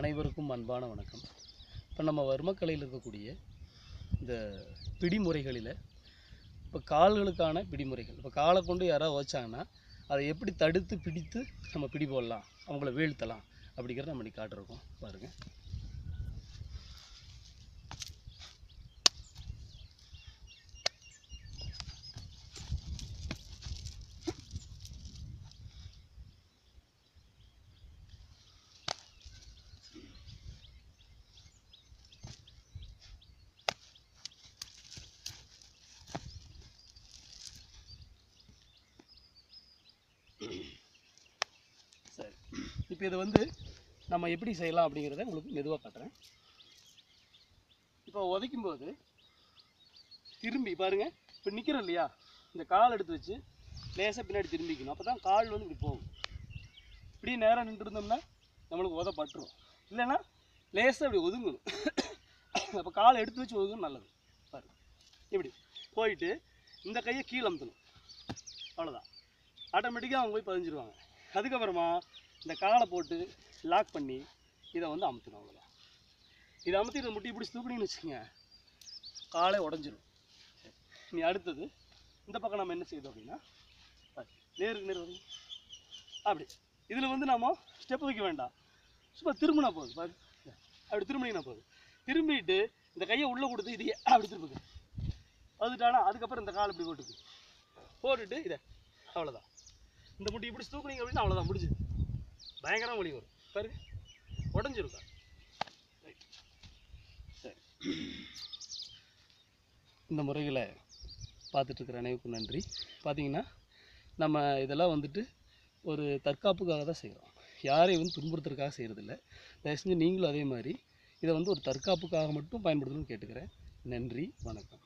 அனைவருக்கும் அன்பான வணக்கம். இப்போ நம்ம வர்மக்கலையில் இருக்கக்கூடிய இந்த பிடிமுறைகளில் இப்போ கால்களுக்கான பிடிமுறைகள், இப்போ காலை கொண்டு யாராவது வச்சாங்கன்னா அதை எப்படி தடுத்து பிடித்து நம்ம பிடி போடலாம், அவங்கள வீழ்த்தலாம் அப்படிங்கிறத நம்ம காட்டுறோம். பாருங்கள். சரி, இப்போ இதை நம்ம எப்படி செய்யலாம் அப்படிங்கிறத உங்களுக்கு மெதுவாக காட்டுறேன். இப்போ உதைக்கும்போது திரும்பி பாருங்கள். இப்போ நிற்கிறோம் இல்லையா, இந்த கால் எடுத்து வச்சு லேசாக பின்னாடி திரும்பிக்கணும். அப்போ தான் கால் இப்படி போகும். இப்படி நேராக நின்றுருந்தோம்னா நம்மளுக்கு உதப்பட்டுரும். இல்லைன்னா லேசாக இப்படி ஒதுங்கணும். அப்போ காலை எடுத்து வச்சு ஒதுங்கணும், நல்லது. பாருங்கள், இப்படி போயிட்டு இந்த கையை கீழே அமுத்தணும். அவ்வளோதான், ஆட்டோமேட்டிக்காக அவங்க போய் பதிஞ்சிருவாங்க. அதுக்கப்புறமா இந்த காலை போட்டு லாக் பண்ணி இதை அமுத்தணும். அவ்வளோதான். இதை அமுத்தி இதை முட்டி பிடிச்சி தூக்குனீங்கன்னு வச்சுக்கோங்க, காலை உடஞ்சிடும். நீ அடுத்தது இந்த பக்கம் நம்ம என்ன செய்தோம் அப்படின்னா, நேருக்கு நேர் வரும். அப்படி இதில் நம்ம ஸ்டெப் வைக்க வேண்டாம், சும்மா திரும்பினா போகுது. பாரு, அப்படி திரும்பினா போகுது. திரும்பிட்டு இந்த கையை உள்ளே கொடுத்து இதையே அப்படி திரும்புங்க. வந்துட்டானா அதுக்கப்புறம் இந்த காலை இப்படி போட்டுட்டு இதை அவ்வளோதான். இந்த முட்டி இப்படி தூக்குனீங்க அப்படின்னா அவ்வளோதான், முடிஞ்சுது. பயங்கரம் வலி வரும். பாரு, உடஞ்சிருக்கா. சரி, இந்த முறைகளை பார்த்துட்ருக்குற அனைவருக்கும் நன்றி. பார்த்தீங்கன்னா நம்ம இதெல்லாம் ஒரு தற்காப்புக்காக தான் செய்கிறோம், யாரையும் துன்புறுத்துறதுக்காக செய்கிறதில்ல. தயவு செஞ்சு நீங்களும் அதே மாதிரி இதை ஒரு தற்காப்புக்காக மட்டும் பயன்படுத்தணும்னு கேட்டுக்கிறேன். நன்றி, வணக்கம்.